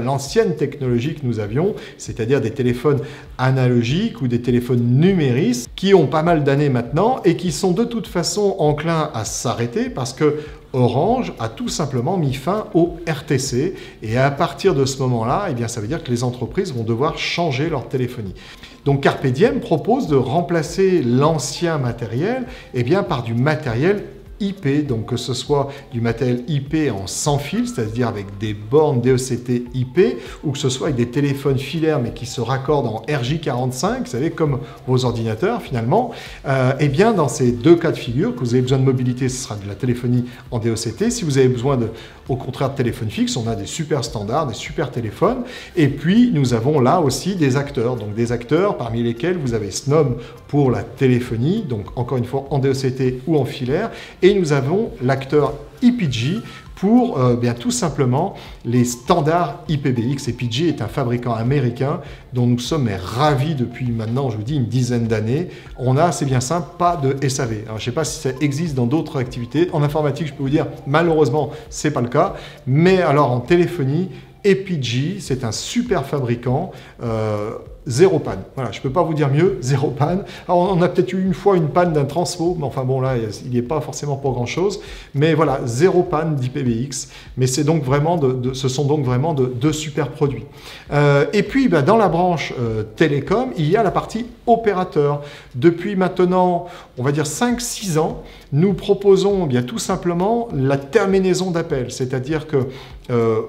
l'ancienne technologie que nous avions, c'est-à-dire des téléphones analogiques ou des téléphones numériques qui ont pas mal d'années maintenant et qui sont de toute façon enclins à s'arrêter parce que Orange a tout simplement mis fin au RTC et à partir de ce moment-là, eh bien, ça veut dire que les entreprises vont devoir changer leur téléphonie. Donc Carpe Diem propose de remplacer l'ancien matériel eh bien, par du matériel IP, donc que ce soit du matériel IP en sans fil, c'est-à-dire avec des bornes DECT IP, ou que ce soit avec des téléphones filaires mais qui se raccordent en RJ45, vous savez, comme vos ordinateurs finalement, eh bien dans ces deux cas de figure, que vous avez besoin de mobilité, ce sera de la téléphonie en DECT. Si vous avez besoin au contraire de téléphone fixe, on a des super standards, des super téléphones, et puis nous avons là aussi des acteurs, donc des acteurs parmi lesquels vous avez Snom pour la téléphonie, donc encore une fois en DECT ou en filaire, et nous avons l'acteur IPG pour bien tout simplement les standards IPBX. Et IPG est un fabricant américain dont nous sommes ravis depuis maintenant, je vous dis, une dizaine d'années. On a, c'est bien simple, pas de SAV. Alors, je ne sais pas si ça existe dans d'autres activités. En informatique, je peux vous dire, malheureusement, ce n'est pas le cas. Mais alors en téléphonie, IPG, c'est un super fabricant. Zéro panne. Voilà, je ne peux pas vous dire mieux, zéro panne. Alors, on a peut-être eu une fois une panne d'un transfo, mais enfin bon, là, il n'y est pas forcément pour grand-chose. Mais voilà, zéro panne d'IPBX. Mais c'est donc vraiment ce sont donc vraiment de super produits. Et puis, dans la branche télécom, il y a la partie opérateur. Depuis maintenant, on va dire 5-6 ans, nous proposons bien tout simplement la terminaison d'appel. C'est-à-dire que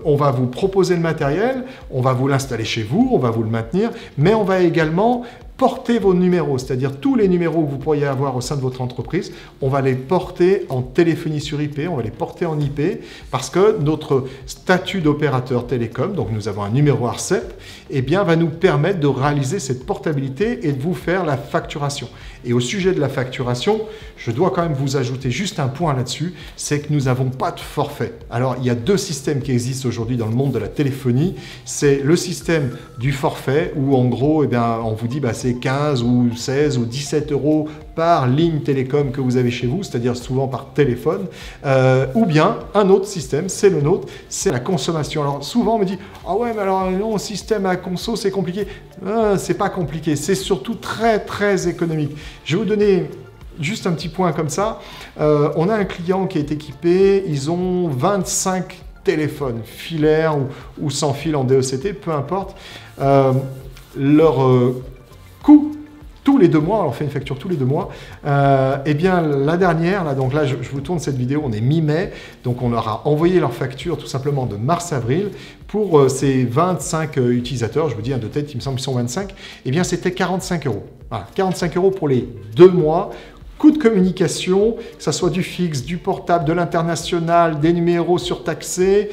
on va vous proposer le matériel, on va vous l'installer chez vous, on va vous le maintenir, mais on va également porter vos numéros, c'est-à-dire tous les numéros que vous pourriez avoir au sein de votre entreprise, on va les porter en téléphonie sur IP, on va les porter en IP, parce que notre statut d'opérateur télécom, donc nous avons un numéro ARCEP, eh bien, va nous permettre de réaliser cette portabilité et de vous faire la facturation. Et au sujet de la facturation, je dois quand même vous ajouter juste un point là-dessus, c'est que nous n'avons pas de forfait. Alors, il y a deux systèmes qui existent aujourd'hui dans le monde de la téléphonie. C'est le système du forfait, où en gros, eh bien, on vous dit c'est 15 ou 16 ou 17 euros par ligne télécom que vous avez chez vous, c'est-à-dire souvent par téléphone, ou bien un autre système, c'est le nôtre, c'est la consommation. Alors souvent on me dit « Ah ouais, mais alors non, système à conso, c'est compliqué. » C'est pas compliqué, c'est surtout très très économique. Je vais vous donner juste un petit point comme ça. On a un client qui est équipé, ils ont 25 téléphones filaires ou sans fil en DECT, peu importe. Leur coût tous les 2 mois, on leur fait une facture tous les 2 mois, eh bien la dernière, là, donc là je vous tourne cette vidéo, on est mi-mai, donc on leur a envoyé leur facture tout simplement de mars-avril pour ces 25 utilisateurs, je vous dis de tête, il me semble qu'ils sont 25, eh bien c'était 45 euros. Voilà, 45 euros pour les 2 mois, Coût de communication, que ce soit du fixe, du portable, de l'international, des numéros surtaxés,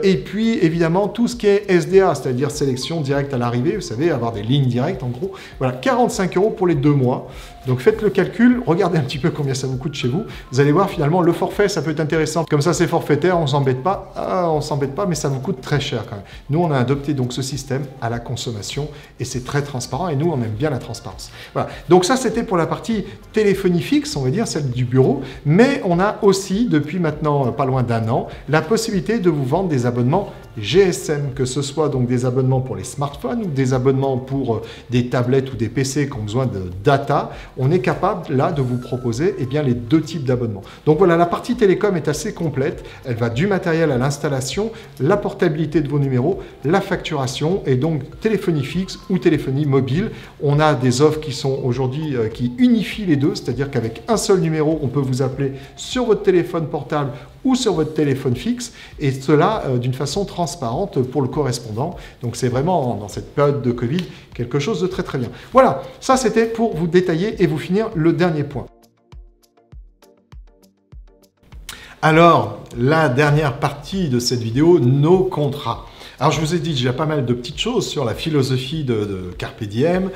et puis évidemment tout ce qui est SDA, c'est-à-dire sélection directe à l'arrivée, vous savez, avoir des lignes directes en gros. Voilà, 45 € pour les 2 mois. Donc faites le calcul, regardez un petit peu combien ça vous coûte chez vous. Vous allez voir finalement le forfait, ça peut être intéressant. Comme ça c'est forfaitaire, on s'embête pas. On s'embête pas, mais ça vous coûte très cher quand même. Nous on a adopté donc ce système à la consommation et c'est très transparent et nous on aime bien la transparence. Voilà. Donc ça c'était pour la partie téléphonie fixe, on va dire, celle du bureau. Mais on a aussi depuis maintenant pas loin d'1 an la possibilité de vous vendre des abonnements GSM, que ce soit donc des abonnements pour les smartphones ou des abonnements pour des tablettes ou des PC qui ont besoin de data. On est capable là de vous proposer bien, les 2 types d'abonnements. Donc voilà, la partie télécom est assez complète. Elle va du matériel à l'installation, la portabilité de vos numéros, la facturation et donc téléphonie fixe ou téléphonie mobile. On a des offres qui sont aujourd'hui qui unifient les deux, c'est-à-dire qu'avec un seul numéro, on peut vous appeler sur votre téléphone portable ou sur votre téléphone fixe, et cela d'une façon transparente pour le correspondant. Donc c'est vraiment, dans cette période de Covid, quelque chose de très très bien. Voilà, ça c'était pour vous détailler et vous finir le dernier point. Alors, la dernière partie de cette vidéo, nos contrats. Alors je vous ai dit déjà pas mal de petites choses sur la philosophie de Carpe Diem,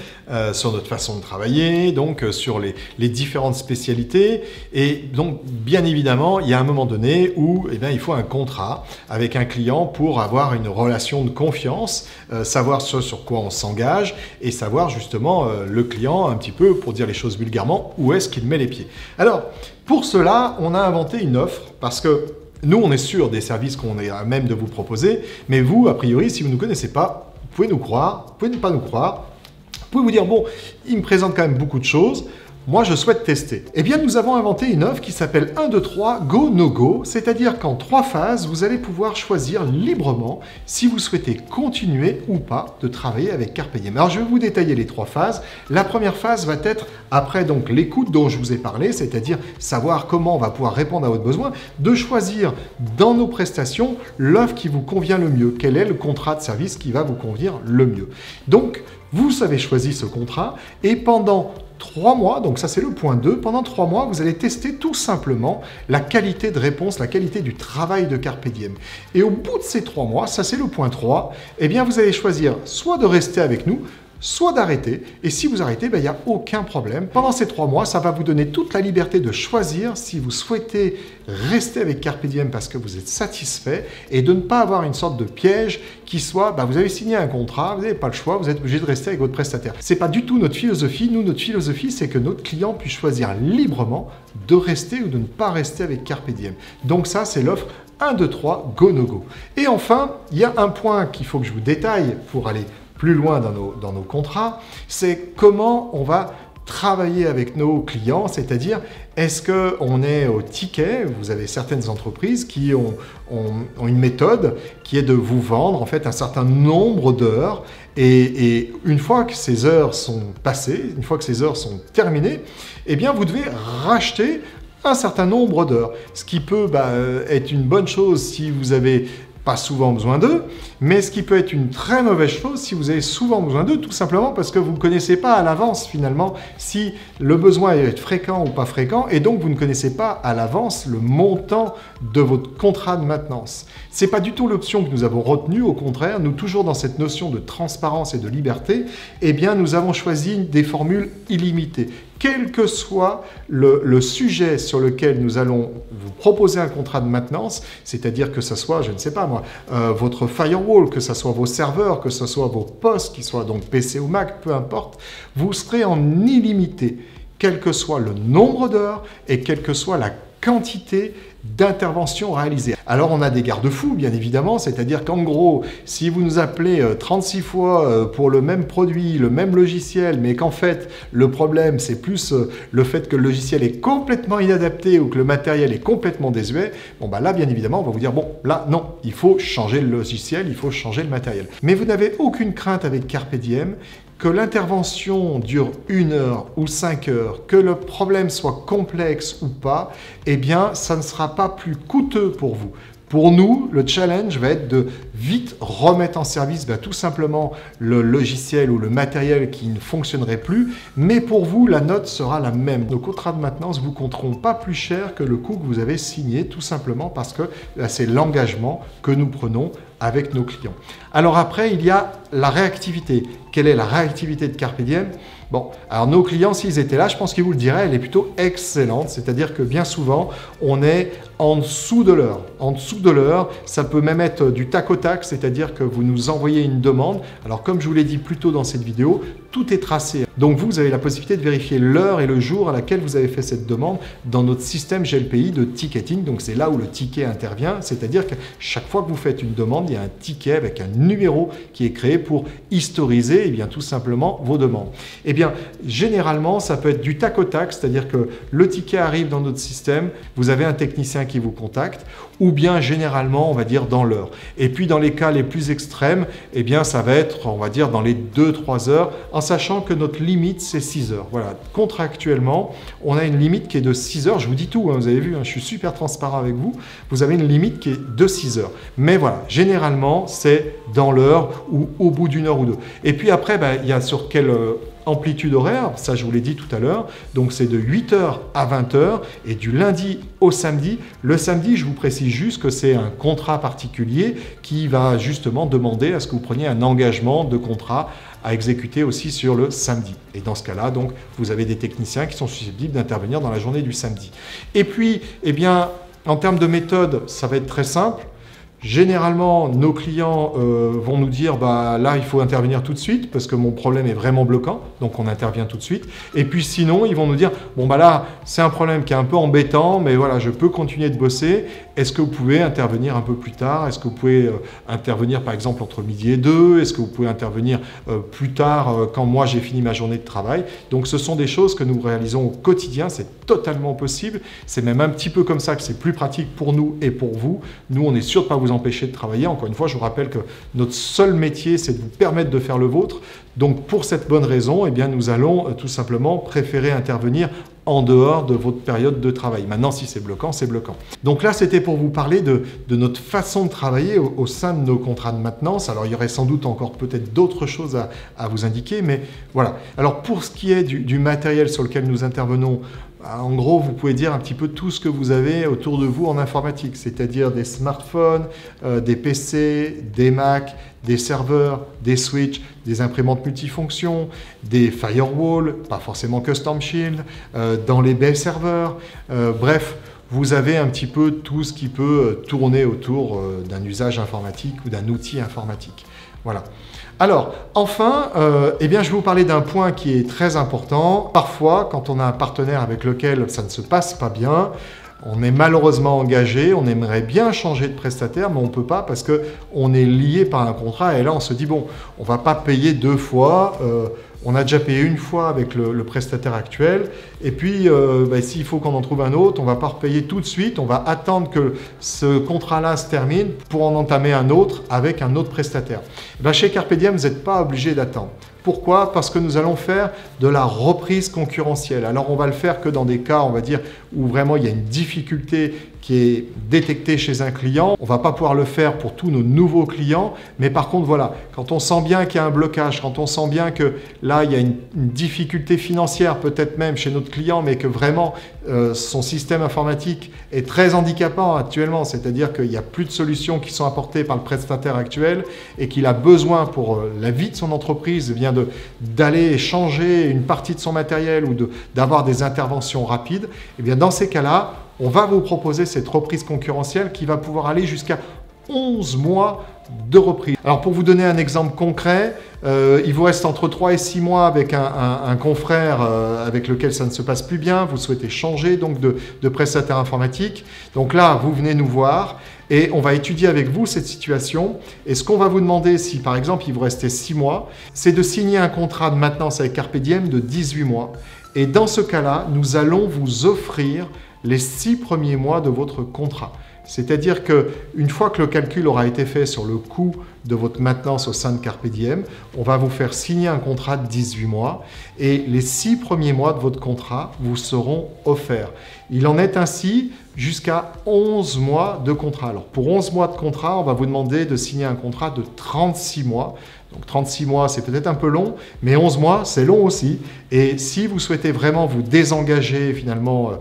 sur notre façon de travailler, donc sur les différentes spécialités. Et donc bien évidemment, il y a un moment donné où il faut un contrat avec un client pour avoir une relation de confiance, savoir sur quoi on s'engage et savoir justement le client un petit peu, pour dire les choses vulgairement, où est-ce qu'il met les pieds. Alors pour cela, on a inventé une offre parce que nous, on est sûr des services qu'on est à même de vous proposer, mais vous, a priori, si vous ne nous connaissez pas, vous pouvez nous croire, vous pouvez ne pas nous croire, vous pouvez vous dire, bon, il me présente quand même beaucoup de choses, moi je souhaite tester. Eh bien, nous avons inventé une offre qui s'appelle 1, 2, 3, Go, No Go, c'est-à-dire qu'en 3 phases, vous allez pouvoir choisir librement si vous souhaitez continuer ou pas de travailler avec Carpe Diem. Alors, je vais vous détailler les 3 phases. La première phase va être, après donc l'écoute dont je vous ai parlé, c'est-à-dire savoir comment on va pouvoir répondre à votre besoin, de choisir dans nos prestations l'offre qui vous convient le mieux. Quel est le contrat de service qui va vous convenir le mieux? Donc, vous avez choisi ce contrat et pendant 3 mois, donc ça c'est le point 2, pendant 3 mois, vous allez tester tout simplement la qualité de réponse, la qualité du travail de Carpe Diem. Et au bout de ces 3 mois, ça c'est le point 3, eh bien vous allez choisir soit de rester avec nous, soit d'arrêter. Et si vous arrêtez, il n'y a aucun problème. Pendant ces 3 mois, ça va vous donner toute la liberté de choisir si vous souhaitez rester avec Carpe Diem parce que vous êtes satisfait et de ne pas avoir une sorte de piège qui soit, vous avez signé un contrat, vous n'avez pas le choix, vous êtes obligé de rester avec votre prestataire. C'est pas du tout notre philosophie. Nous, notre philosophie, c'est que notre client puisse choisir librement de rester ou de ne pas rester avec Carpe Diem. Donc ça, c'est l'offre 1, 2, 3, Go, No Go. Et enfin, il y a un point qu'il faut que je vous détaille pour aller plus loin dans nos contrats, c'est comment on va travailler avec nos clients, c'est-à-dire est-ce qu'on est au ticket? Vous avez certaines entreprises qui ont une méthode qui est de vous vendre en fait un certain nombre d'heures et une fois que ces heures sont passées, une fois que ces heures sont terminées, eh bien vous devez racheter un certain nombre d'heures, ce qui peut être une bonne chose si vous avez pas souvent besoin d'eux, mais ce qui peut être une très mauvaise chose si vous avez souvent besoin d'eux, tout simplement parce que vous ne connaissez pas à l'avance finalement si le besoin est fréquent ou pas fréquent, et donc vous ne connaissez pas à l'avance le montant de votre contrat de maintenance. C'est pas du tout l'option que nous avons retenue, au contraire, nous toujours dans cette notion de transparence et de liberté, eh bien nous avons choisi des formules illimitées. Quel que soit le sujet sur lequel nous allons vous proposer un contrat de maintenance, c'est-à-dire que ce soit, je ne sais pas moi, votre firewall, que ce soit vos serveurs, que ce soit vos postes, qu'ils soient donc PC ou Mac, peu importe, vous serez en illimité, quel que soit le nombre d'heures et quelle que soit la quantité d'interventions réalisées. Alors on a des garde-fous bien évidemment, c'est-à-dire qu'en gros, si vous nous appelez 36 fois pour le même produit, le même logiciel, mais qu'en fait le problème c'est plus le fait que le logiciel est complètement inadapté ou que le matériel est complètement désuet, bon là bien évidemment on va vous dire bon là non, il faut changer le logiciel, il faut changer le matériel. Mais vous n'avez aucune crainte avec Carpe Diem, que l'intervention dure 1 heure ou 5 heures, que le problème soit complexe ou pas, eh bien, ça ne sera pas plus coûteux pour vous. Pour nous, le challenge va être de vite remettre en service tout simplement le logiciel ou le matériel qui ne fonctionnerait plus, mais pour vous, la note sera la même. Nos contrats de maintenance vous coûteront pas plus cher que le coût que vous avez signé, tout simplement parce que c'est l'engagement que nous prenons avec nos clients. Alors après, il y a la réactivité. Quelle est la réactivité de Carpe Diem? Bon, alors nos clients, s'ils étaient là, je pense qu'ils vous le diraient, elle est plutôt excellente. C'est-à-dire que bien souvent, on est en dessous de l'heure. En dessous de l'heure, ça peut même être du tac au tac, c'est-à-dire que vous nous envoyez une demande. Alors comme je vous l'ai dit plus tôt dans cette vidéo, tout est tracé. Donc vous avez la possibilité de vérifier l'heure et le jour à laquelle vous avez fait cette demande dans notre système GLPI de ticketing. Donc c'est là où le ticket intervient, c'est-à-dire que chaque fois que vous faites une demande, il y a un ticket avec un numéro qui est créé pour historiser tout simplement vos demandes. Généralement, ça peut être du tac au tac, c'est-à-dire que le ticket arrive dans notre système, vous avez un technicien qui vous contacte, ou bien généralement, on va dire dans l'heure. Et puis dans les cas les plus extrêmes, ça va être, on va dire, dans les 2-3 heures, en sachant que notre limite, c'est 6 heures. Voilà, contractuellement, on a une limite qui est de 6 heures. Je vous dis tout, vous avez vu, je suis super transparent avec vous. Vous avez une limite qui est de 6 heures. Mais voilà, généralement, c'est dans l'heure ou au bout d'une heure ou deux. Et puis après, il y a sur quelle amplitude horaire, ça je vous l'ai dit tout à l'heure, donc c'est de 8h à 20h et du lundi au samedi. Le samedi, je vous précise juste que c'est un contrat particulier qui va justement demander à ce que vous preniez un engagement de contrat à exécuter aussi sur le samedi. Et dans ce cas-là, donc, vous avez des techniciens qui sont susceptibles d'intervenir dans la journée du samedi. Et puis, en termes de méthode, ça va être très simple. Généralement, nos clients vont nous dire là, il faut intervenir tout de suite parce que mon problème est vraiment bloquant, donc on intervient tout de suite. Et puis sinon, ils vont nous dire là, c'est un problème qui est un peu embêtant, mais voilà, je peux continuer de bosser. Est-ce que vous pouvez intervenir un peu plus tard? Est-ce que vous pouvez intervenir par exemple entre midi et 2? Est-ce que vous pouvez intervenir plus tard quand moi j'ai fini ma journée de travail? Donc ce sont des choses que nous réalisons au quotidien, c'est totalement possible. C'est même un petit peu comme ça que c'est plus pratique pour nous et pour vous. Nous, on est sûr de ne pas vous empêcher de travailler. Encore une fois, je vous rappelle que notre seul métier, c'est de vous permettre de faire le vôtre. Donc, pour cette bonne raison, nous allons tout simplement préférer intervenir en dehors de votre période de travail. Maintenant, si c'est bloquant, c'est bloquant. Donc là, c'était pour vous parler de notre façon de travailler au sein de nos contrats de maintenance. Alors, il y aurait sans doute encore peut-être d'autres choses à vous indiquer, mais voilà. Alors, pour ce qui est du matériel sur lequel nous intervenons, en gros, vous pouvez dire un petit peu tout ce que vous avez autour de vous en informatique, c'est-à-dire des smartphones, des PC, des Mac, des serveurs, des switches, des imprimantes multifonctions, des firewalls, pas forcément custom shield, dans les baies serveurs, bref, vous avez un petit peu tout ce qui peut tourner autour d'un usage informatique ou d'un outil informatique. Voilà. Alors, enfin, je vais vous parler d'un point qui est très important. Parfois, quand on a un partenaire avec lequel ça ne se passe pas bien, on est malheureusement engagé, on aimerait bien changer de prestataire, mais on ne peut pas parce qu'on est lié par un contrat. Et là, on se dit, bon, on ne va pas payer deux fois. On a déjà payé une fois avec le prestataire actuel. Et puis, s'il faut qu'on en trouve un autre, on ne va pas repayer tout de suite. On va attendre que ce contrat-là se termine pour en entamer un autre avec un autre prestataire. Chez Carpe Diem, vous n'êtes pas obligé d'attendre. Pourquoi? Parce que nous allons faire de la reprise concurrentielle. Alors, on va le faire que dans des cas, on va dire, où vraiment il y a une difficulté qui est détectée chez un client. On ne va pas pouvoir le faire pour tous nos nouveaux clients. Mais par contre, voilà, quand on sent bien qu'il y a un blocage, quand on sent bien que là, il y a une difficulté financière, peut-être même chez notre client, mais que vraiment son système informatique est très handicapant actuellement, c'est-à-dire qu'il n'y a plus de solutions qui sont apportées par le prestataire actuel et qu'il a besoin pour la vie de son entreprise d'aller changer une partie de son matériel ou d'avoir des interventions rapides, et bien dans ces cas-là, on va vous proposer cette reprise concurrentielle qui va pouvoir aller jusqu'à 11 mois de reprise. Alors pour vous donner un exemple concret, il vous reste entre 3 et 6 mois avec un confrère avec lequel ça ne se passe plus bien, vous souhaitez changer donc de prestataire informatique. Donc là, vous venez nous voir et on va étudier avec vous cette situation. Et ce qu'on va vous demander, si par exemple il vous restait 6 mois, c'est de signer un contrat de maintenance avec Carpe Diem de 18 mois. Et dans ce cas-là, nous allons vous offrir les 6 premiers mois de votre contrat. C'est-à-dire qu'une fois que le calcul aura été fait sur le coût de votre maintenance au sein de Carpe Diem. On va vous faire signer un contrat de 18 mois et les 6 premiers mois de votre contrat vous seront offerts. Il en est ainsi jusqu'à 11 mois de contrat. Alors pour 11 mois de contrat, on va vous demander de signer un contrat de 36 mois. Donc 36 mois, c'est peut-être un peu long, mais 11 mois, c'est long aussi. Et si vous souhaitez vraiment vous désengager finalement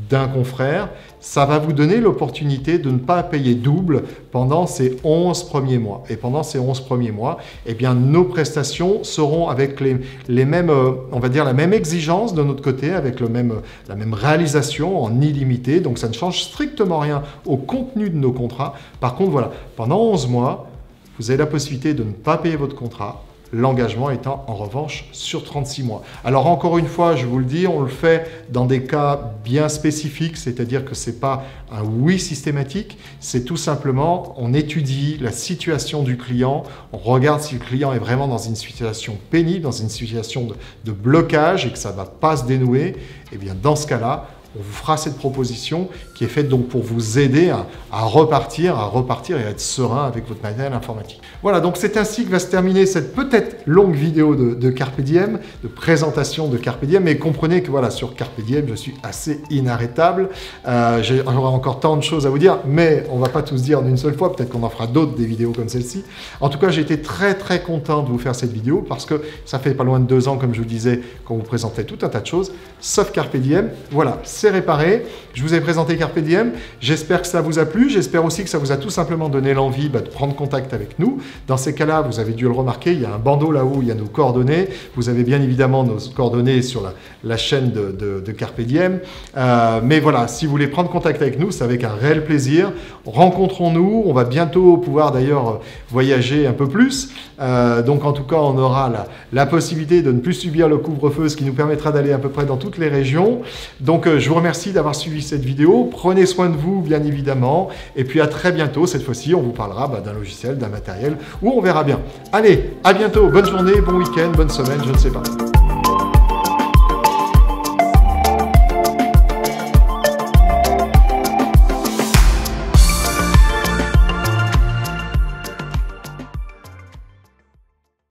d'un confrère, ça va vous donner l'opportunité de ne pas payer double pendant ces 11 premiers mois. Et pendant ces 11 premiers mois, eh bien, nos prestations seront avec les mêmes, on va dire la même exigence de notre côté, avec la même réalisation en illimité. Donc ça ne change strictement rien au contenu de nos contrats. Par contre, voilà, pendant 11 mois, vous avez la possibilité de ne pas payer votre contrat, l'engagement étant en revanche sur 36 mois. Alors encore une fois, je vous le dis, on le fait dans des cas bien spécifiques, c'est-à-dire que ce n'est pas un oui systématique, c'est tout simplement, on étudie la situation du client, on regarde si le client est vraiment dans une situation pénible, dans une situation de blocage et que ça ne va pas se dénouer, et bien dans ce cas-là, on vous fera cette proposition qui est faite donc pour vous aider à repartir et à être serein avec votre matériel informatique. Voilà, donc c'est ainsi que va se terminer cette peut-être longue vidéo de Carpe Diem, de présentation de Carpe Diem. Mais comprenez que voilà, sur Carpe Diem, je suis assez inarrêtable. J'aurai encore tant de choses à vous dire, mais on ne va pas tous dire en une seule fois. Peut-être qu'on en fera d'autres, des vidéos comme celle-ci. En tout cas, j'ai été très très content de vous faire cette vidéo parce que ça fait pas loin de 2 ans, comme je vous disais, qu'on vous présentait tout un tas de choses, sauf Carpe Diem. Voilà, c'est réparé. Je vous ai présenté Carpe Diem. J'espère que ça vous a plu. J'espère aussi que ça vous a tout simplement donné l'envie de prendre contact avec nous. Dans ces cas-là, vous avez dû le remarquer, il y a un bandeau là-haut, il y a nos coordonnées. Vous avez bien évidemment nos coordonnées sur la chaîne de Carpe Diem. Mais voilà, si vous voulez prendre contact avec nous, c'est avec un réel plaisir. Rencontrons-nous. On va bientôt pouvoir d'ailleurs voyager un peu plus. Donc en tout cas, on aura la possibilité de ne plus subir le couvre-feu, ce qui nous permettra d'aller à peu près dans toutes les régions. Donc je vous remercie d'avoir suivi cette vidéo. Prenez soin de vous, bien évidemment. Et puis à très bientôt. Cette fois-ci, on vous parlera d'un logiciel, d'un matériel, où on verra bien. Allez, à bientôt. Bonne journée, bon week-end, bonne semaine, je ne sais pas.